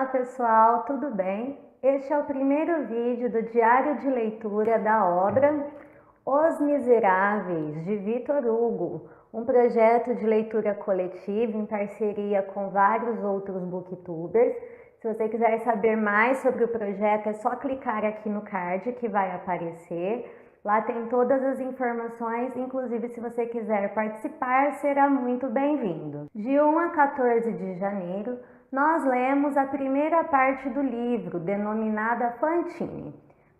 Olá pessoal, tudo bem? Este é o primeiro vídeo do diário de leitura da obra Os Miseráveis, de Victor Hugo, um projeto de leitura coletiva em parceria com vários outros booktubers. Se você quiser saber mais sobre o projeto, é só clicar aqui no card que vai aparecer. Lá tem todas as informações, inclusive se você quiser participar, será muito bem-vindo. De 1 a 14 de janeiro, nós lemos a primeira parte do livro, denominada Fantine.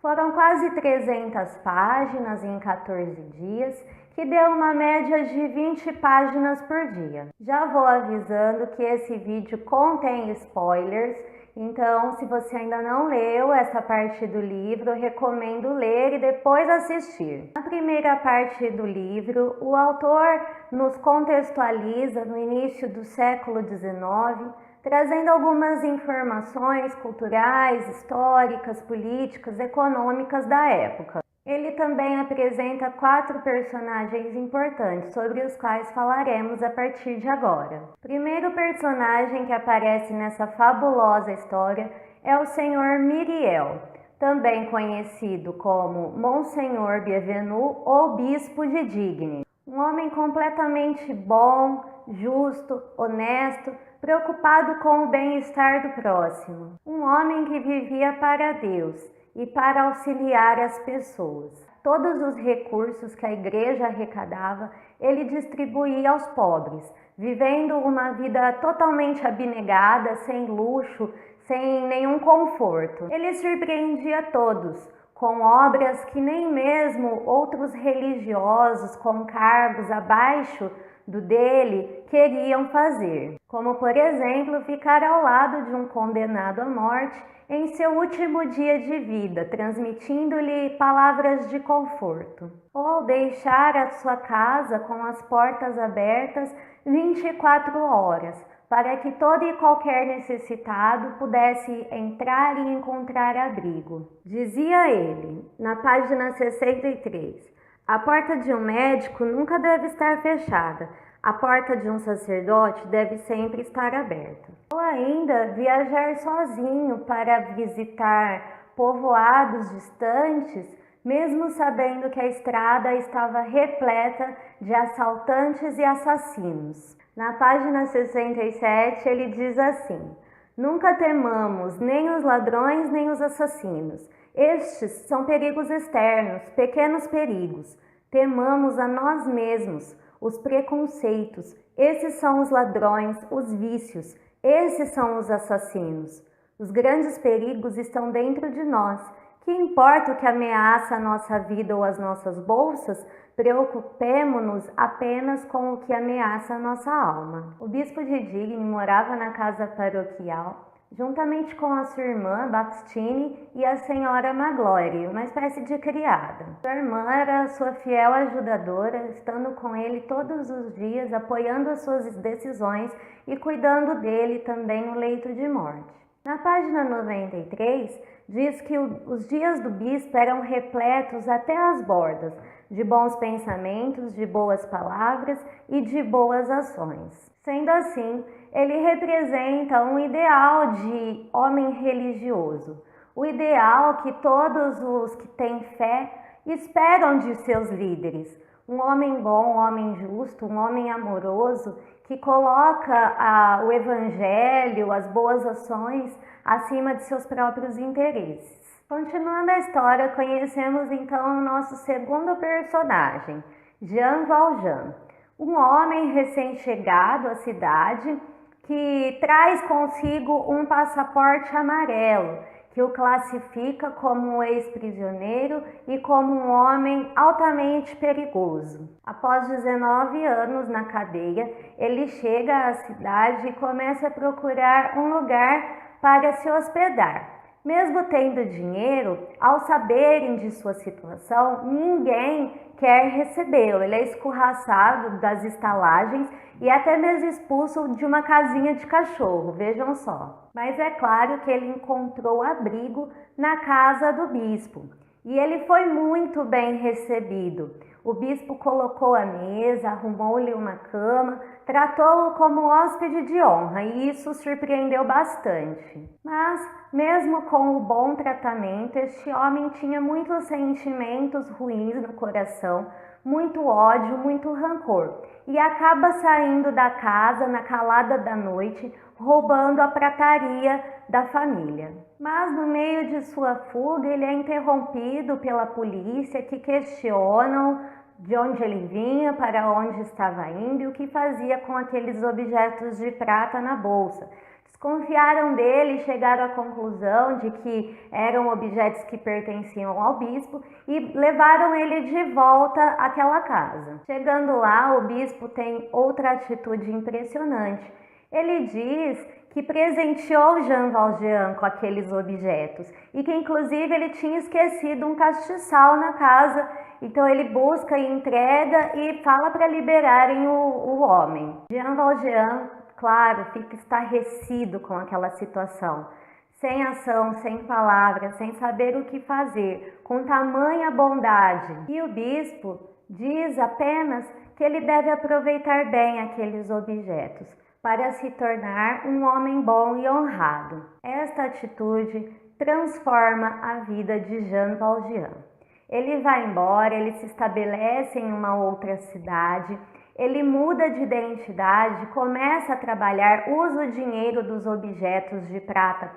Foram quase 300 páginas em 14 dias, que deu uma média de 20 páginas por dia. Já vou avisando que esse vídeo contém spoilers, então se você ainda não leu essa parte do livro, eu recomendo ler e depois assistir. Na primeira parte do livro, o autor nos contextualiza no início do século XIX, trazendo algumas informações culturais, históricas, políticas, econômicas da época. Ele também apresenta 4 personagens importantes, sobre os quais falaremos a partir de agora. O primeiro personagem que aparece nessa fabulosa história é o Senhor Myriel, também conhecido como Monsenhor Bienvenu ou Bispo de Digne. Um homem completamente bom, justo, honesto, preocupado com o bem-estar do próximo. Um homem que vivia para Deus e para auxiliar as pessoas. Todos os recursos que a igreja arrecadava, ele distribuía aos pobres, vivendo uma vida totalmente abnegada, sem luxo, sem nenhum conforto. Ele surpreendia todos com obras que nem mesmo outros religiosos com cargos abaixo do dele queriam fazer, como por exemplo ficar ao lado de um condenado à morte em seu último dia de vida, transmitindo-lhe palavras de conforto, ou deixar a sua casa com as portas abertas 24 horas, para que todo e qualquer necessitado pudesse entrar e encontrar abrigo. Dizia ele, na página 63, a porta de um médico nunca deve estar fechada, a porta de um sacerdote deve sempre estar aberta. Ou ainda viajar sozinho para visitar povoados distantes, mesmo sabendo que a estrada estava repleta de assaltantes e assassinos. Na página 67 ele diz assim: nunca temamos nem os ladrões nem os assassinos. Estes são perigos externos, pequenos perigos. Temamos a nós mesmos, os preconceitos. Esses são os ladrões, os vícios. Esses são os assassinos. Os grandes perigos estão dentro de nós. Que importa o que ameaça a nossa vida ou as nossas bolsas? Preocupemo-nos apenas com o que ameaça a nossa alma. O bispo de Digne morava na casa paroquial, juntamente com a sua irmã Baptine e a senhora Magloire, uma espécie de criada. Sua irmã era sua fiel ajudadora, estando com ele todos os dias, apoiando as suas decisões e cuidando dele também no leito de morte. Na página 93, diz que os dias do bispo eram repletos até as bordas de bons pensamentos, de boas palavras e de boas ações. Sendo assim, ele representa um ideal de homem religioso, o ideal que todos os que têm fé esperam de seus líderes. Um homem bom, um homem justo, um homem amoroso, que coloca o evangelho, as boas ações, acima de seus próprios interesses. Continuando a história, conhecemos então o nosso segundo personagem, Jean Valjean, um homem recém-chegado à cidade que traz consigo um passaporte amarelo, que o classifica como um ex-prisioneiro e como um homem altamente perigoso. Após 19 anos na cadeia, ele chega à cidade e começa a procurar um lugar para se hospedar. Mesmo tendo dinheiro, ao saberem de sua situação, ninguém quer recebê-lo. Ele é escorraçado das estalagens e até mesmo expulso de uma casinha de cachorro, vejam só. Mas é claro que ele encontrou abrigo na casa do bispo. E ele foi muito bem recebido. O bispo colocou a mesa, arrumou-lhe uma cama, tratou-o como hóspede de honra e isso surpreendeu bastante. Mas, mesmo com o bom tratamento, este homem tinha muitos sentimentos ruins no coração, muito ódio, muito rancor, e acaba saindo da casa na calada da noite, roubando a prataria da família. Mas no meio de sua fuga, ele é interrompido pela polícia, que questionam de onde ele vinha, para onde estava indo e o que fazia com aqueles objetos de prata na bolsa. Desconfiaram dele e chegaram à conclusão de que eram objetos que pertenciam ao bispo e levaram ele de volta àquela casa. Chegando lá, o bispo tem outra atitude impressionante. Ele diz que presenteou Jean Valjean com aqueles objetos e que inclusive ele tinha esquecido um castiçal na casa, então ele busca e entrega e fala para liberarem o homem. Jean Valjean, claro, fica estarrecido com aquela situação, sem ação, sem palavras, sem saber o que fazer, com tamanha bondade. E o bispo diz apenas que ele deve aproveitar bem aqueles objetos para se tornar um homem bom e honrado. Esta atitude transforma a vida de Jean Valjean. Ele vai embora, ele se estabelece em uma outra cidade, ele muda de identidade, começa a trabalhar, usa o dinheiro dos objetos de prata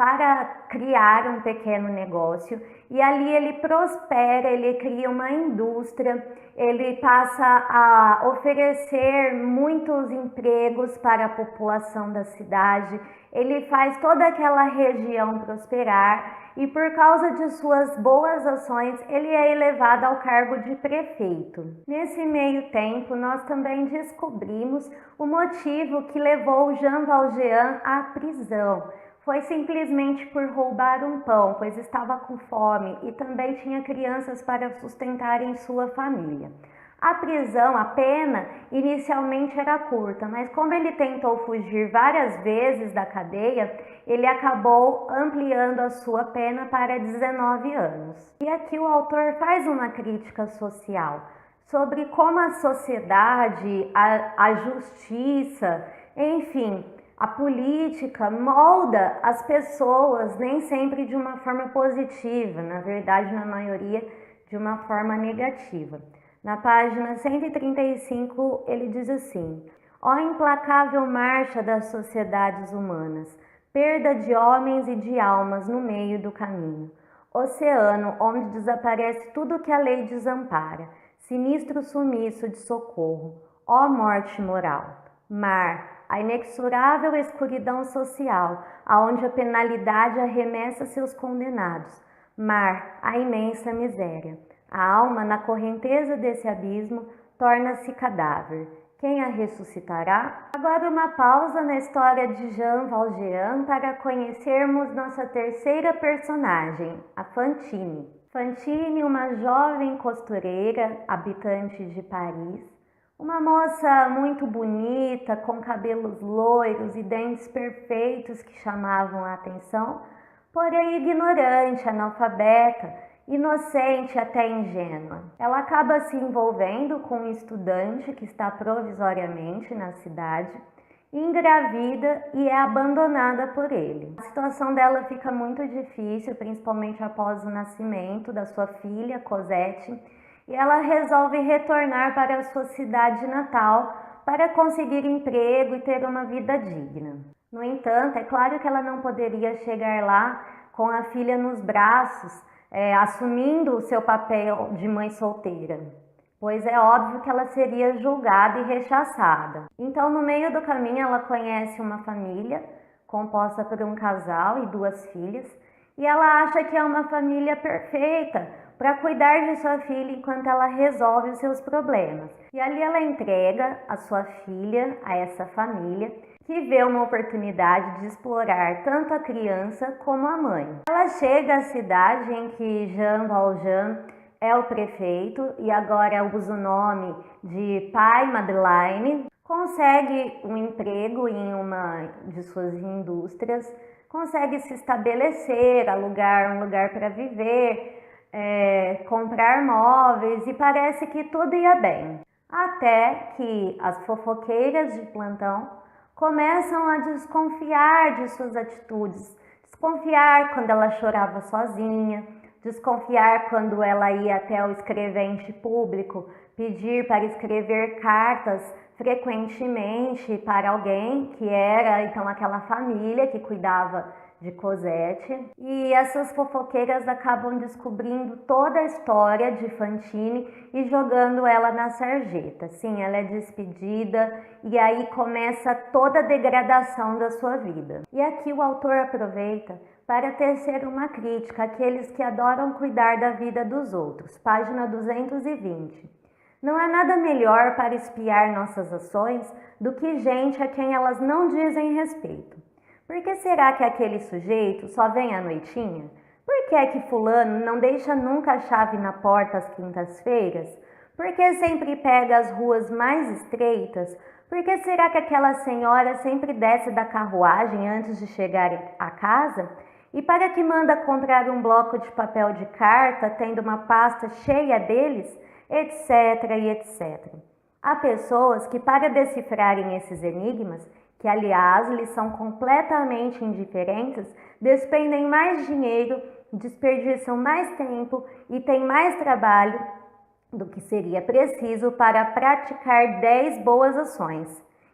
para criar um pequeno negócio e ali ele prospera, ele cria uma indústria, ele passa a oferecer muitos empregos para a população da cidade, ele faz toda aquela região prosperar e por causa de suas boas ações ele é elevado ao cargo de prefeito. Nesse meio tempo nós também descobrimos o motivo que levou Jean Valjean à prisão. Foi simplesmente por roubar um pão, pois estava com fome e também tinha crianças para sustentarem sua família. A prisão, a pena, inicialmente era curta, mas como ele tentou fugir várias vezes da cadeia, ele acabou ampliando a sua pena para 19 anos. E aqui o autor faz uma crítica social sobre como a sociedade, a justiça, enfim, a política molda as pessoas nem sempre de uma forma positiva, na verdade, na maioria, de uma forma negativa. Na página 135, ele diz assim: ó implacável marcha das sociedades humanas, perda de homens e de almas no meio do caminho, oceano onde desaparece tudo que a lei desampara, sinistro sumiço de socorro, ó morte moral, mar, a inexorável escuridão social, aonde a penalidade arremessa seus condenados. Mar, a imensa miséria. A alma, na correnteza desse abismo, torna-se cadáver. Quem a ressuscitará? Agora uma pausa na história de Jean Valjean para conhecermos nossa terceira personagem, a Fantine. Fantine, uma jovem costureira, habitante de Paris, uma moça muito bonita, com cabelos loiros e dentes perfeitos que chamavam a atenção, porém ignorante, analfabeta, inocente até ingênua. Ela acaba se envolvendo com um estudante que está provisoriamente na cidade, engravida e é abandonada por ele. A situação dela fica muito difícil, principalmente após o nascimento da sua filha, Cosette, e ela resolve retornar para a sua cidade natal para conseguir emprego e ter uma vida digna. No entanto, é claro que ela não poderia chegar lá com a filha nos braços, assumindo o seu papel de mãe solteira, pois é óbvio que ela seria julgada e rechaçada. Então, no meio do caminho, ela conhece uma família composta por um casal e duas filhas, e ela acha que é uma família perfeita para cuidar de sua filha enquanto ela resolve os seus problemas. E ali ela entrega a sua filha a essa família, que vê uma oportunidade de explorar tanto a criança como a mãe. Ela chega à cidade em que Jean Valjean é o prefeito e agora usa o nome de Pai Madeleine, consegue um emprego em uma de suas indústrias, consegue se estabelecer, alugar um lugar para viver, comprar móveis e parece que tudo ia bem. Até que as fofoqueiras de plantão começam a desconfiar de suas atitudes, desconfiar quando ela chorava sozinha, desconfiar quando ela ia até o escrevente público pedir para escrever cartas frequentemente para alguém que era então aquela família que cuidava de Cosette. E essas fofoqueiras acabam descobrindo toda a história de Fantine e jogando ela na sarjeta. Sim, ela é despedida e aí começa toda a degradação da sua vida. E aqui o autor aproveita para tecer uma crítica àqueles que adoram cuidar da vida dos outros. Página 220. Não há nada melhor para espiar nossas ações do que gente a quem elas não dizem respeito. Por que será que aquele sujeito só vem à noitinha? Por que é que fulano não deixa nunca a chave na porta às quintas-feiras? Por que sempre pega as ruas mais estreitas? Por que será que aquela senhora sempre desce da carruagem antes de chegar à casa? E para que manda comprar um bloco de papel de carta, tendo uma pasta cheia deles? Etc. e etc. Há pessoas que, para decifrarem esses enigmas, que aliás lhes são completamente indiferentes, despendem mais dinheiro, desperdiçam mais tempo e têm mais trabalho do que seria preciso para praticar 10 boas ações,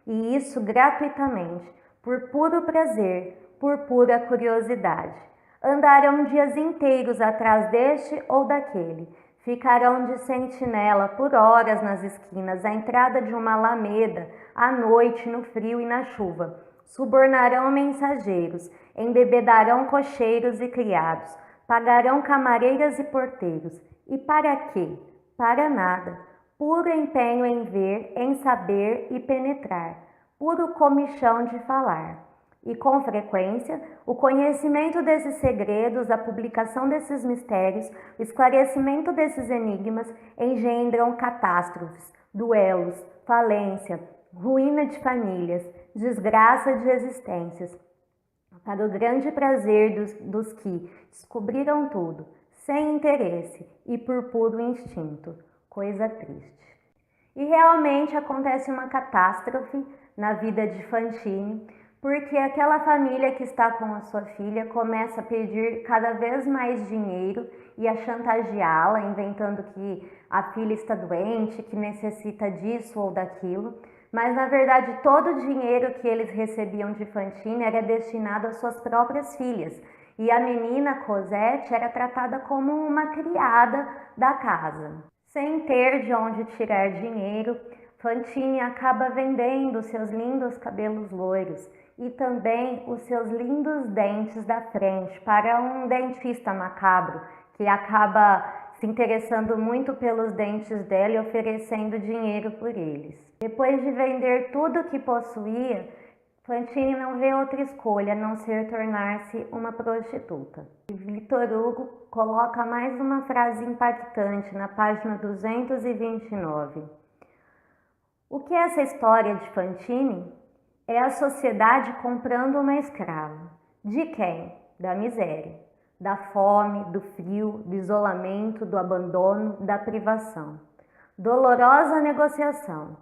e isso gratuitamente, por puro prazer, por pura curiosidade. Andarão dias inteiros atrás deste ou daquele, ficarão de sentinela por horas nas esquinas, à entrada de uma alameda, à noite, no frio e na chuva. Subornarão mensageiros, embebedarão cocheiros e criados, pagarão camareiras e porteiros. E para quê? Para nada. Puro empenho em ver, em saber e penetrar. Puro comichão de falar. E, com frequência, o conhecimento desses segredos, a publicação desses mistérios, o esclarecimento desses enigmas engendram catástrofes, duelos, falência, ruína de famílias, desgraça de existências. Para o grande prazer dos que descobriram tudo, sem interesse e por puro instinto. Coisa triste. E realmente acontece uma catástrofe na vida de Fantine, porque aquela família que está com a sua filha começa a pedir cada vez mais dinheiro e a chantageá-la, inventando que a filha está doente, que necessita disso ou daquilo. Mas, na verdade, todo o dinheiro que eles recebiam de Fantine era destinado às suas próprias filhas. E a menina Cosette era tratada como uma criada da casa. Sem ter de onde tirar dinheiro, Fantine acaba vendendo seus lindos cabelos loiros e também os seus lindos dentes da frente para um dentista macabro que acaba se interessando muito pelos dentes dela e oferecendo dinheiro por eles. Depois de vender tudo o que possuía, Fantine não vê outra escolha a não ser tornar-se uma prostituta. E Victor Hugo coloca mais uma frase impactante na página 229. O que é essa história de Fantine? É a sociedade comprando uma escrava. De quem? Da miséria, da fome, do frio, do isolamento, do abandono, da privação. Dolorosa negociação.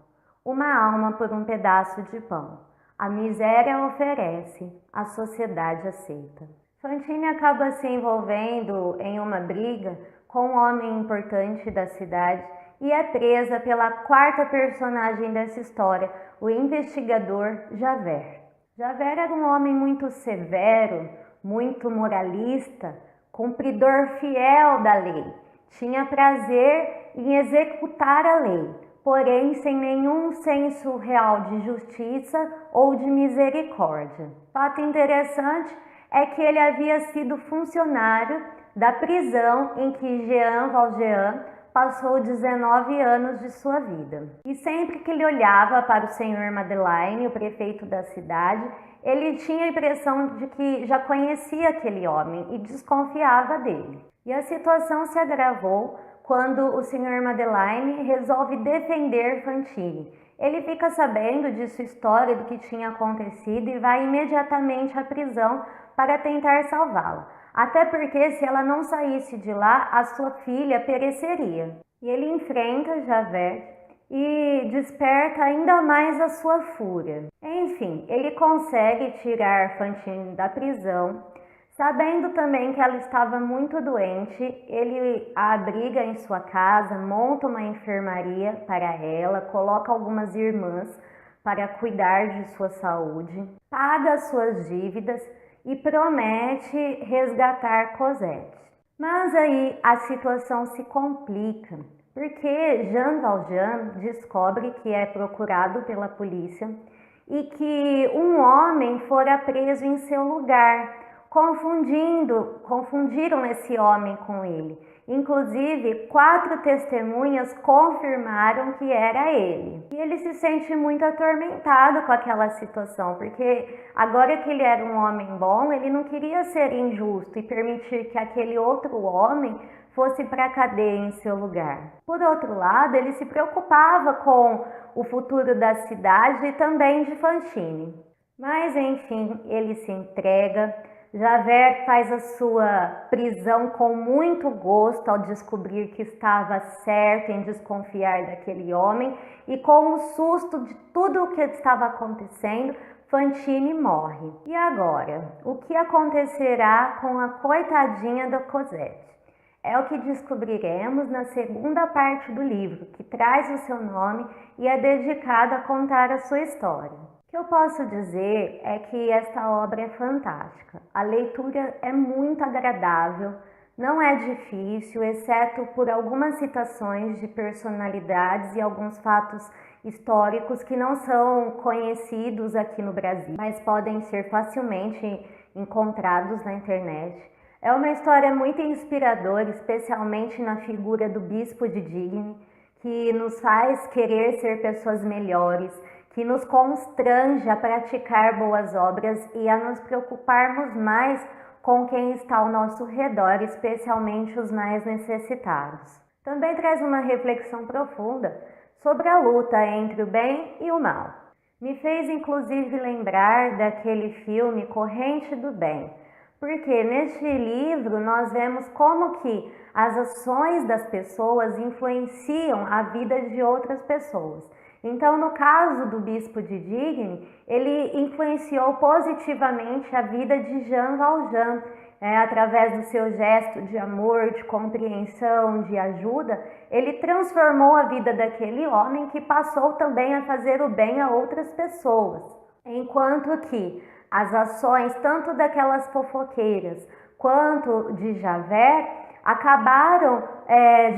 Uma alma por um pedaço de pão. A miséria oferece, a sociedade aceita. Fantine acaba se envolvendo em uma briga com um homem importante da cidade e é presa pela quarta personagem dessa história, o investigador Javert. Javert era um homem muito severo, muito moralista, cumpridor fiel da lei. Tinha prazer em executar a lei, porém sem nenhum senso real de justiça ou de misericórdia. Fato interessante é que ele havia sido funcionário da prisão em que Jean Valjean passou 19 anos de sua vida. E sempre que ele olhava para o senhor Madeleine, o prefeito da cidade, ele tinha a impressão de que já conhecia aquele homem e desconfiava dele. E a situação se agravou quando o senhor Madeleine resolve defender Fantine. Ele fica sabendo de sua história, do que tinha acontecido e vai imediatamente à prisão para tentar salvá-la. até porque se ela não saísse de lá, a sua filha pereceria. E ele enfrenta Javert e desperta ainda mais a sua fúria. Enfim, ele consegue tirar Fantine da prisão. Sabendo também que ela estava muito doente, ele a abriga em sua casa, monta uma enfermaria para ela, coloca algumas irmãs para cuidar de sua saúde, paga suas dívidas e promete resgatar Cosette. Mas aí a situação se complica, porque Jean Valjean descobre que é procurado pela polícia e que um homem fora preso em seu lugar. Confundiram esse homem com ele. Inclusive, 4 testemunhas confirmaram que era ele. E ele se sente muito atormentado com aquela situação, porque agora que ele era um homem bom, ele não queria ser injusto e permitir que aquele outro homem fosse para a cadeia em seu lugar. Por outro lado, ele se preocupava com o futuro da cidade e também de Fantine. Mas enfim, ele se entrega. Javert faz a sua prisão com muito gosto ao descobrir que estava certo em desconfiar daquele homem, e com o susto de tudo o que estava acontecendo, Fantine morre. E agora? O que acontecerá com a coitadinha da Cosette? É o que descobriremos na segunda parte do livro, que traz o seu nome e é dedicada a contar a sua história. O que eu posso dizer é que esta obra é fantástica. A leitura é muito agradável, não é difícil, exceto por algumas citações de personalidades e alguns fatos históricos que não são conhecidos aqui no Brasil, mas podem ser facilmente encontrados na internet. É uma história muito inspiradora, especialmente na figura do Bispo de Digne, que nos faz querer ser pessoas melhores, que nos constrange a praticar boas obras e a nos preocuparmos mais com quem está ao nosso redor, especialmente os mais necessitados. Também traz uma reflexão profunda sobre a luta entre o bem e o mal. Me fez inclusive lembrar daquele filme Corrente do Bem, porque neste livro nós vemos como que as ações das pessoas influenciam a vida de outras pessoas. Então, no caso do Bispo de Digne, ele influenciou positivamente a vida de Jean Valjean, através do seu gesto de amor, de compreensão, de ajuda. Ele transformou a vida daquele homem, que passou também a fazer o bem a outras pessoas. Enquanto que as ações tanto daquelas fofoqueiras quanto de Javert acabaram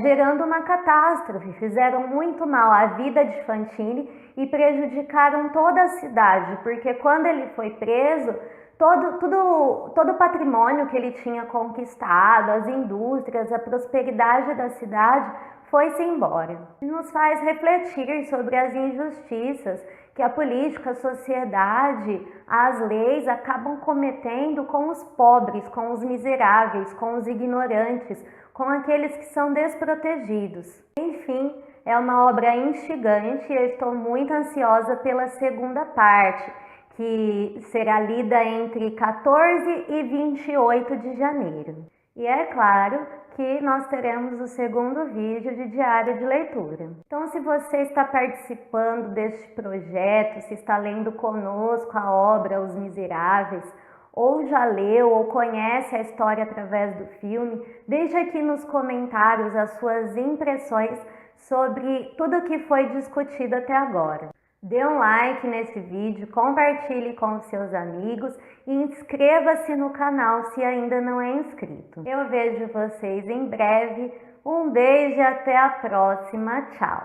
gerando uma catástrofe, fizeram muito mal à vida de Fantine e prejudicaram toda a cidade, porque quando ele foi preso, todo o patrimônio que ele tinha conquistado, as indústrias, a prosperidade da cidade foi-se embora. E nos faz refletir sobre as injustiças que a política, a sociedade, as leis acabam cometendo com os pobres, com os miseráveis, com os ignorantes, com aqueles que são desprotegidos. Enfim, é uma obra instigante e eu estou muito ansiosa pela segunda parte, que será lida entre 14 e 28 de janeiro. E é claro que nós teremos o segundo vídeo de diário de leitura. Então, se você está participando deste projeto, se está lendo conosco a obra Os Miseráveis, ou já leu ou conhece a história através do filme, deixe aqui nos comentários as suas impressões sobre tudo o que foi discutido até agora. Dê um like nesse vídeo, compartilhe com os seus amigos e inscreva-se no canal se ainda não é inscrito. Eu vejo vocês em breve. Um beijo e até a próxima. Tchau!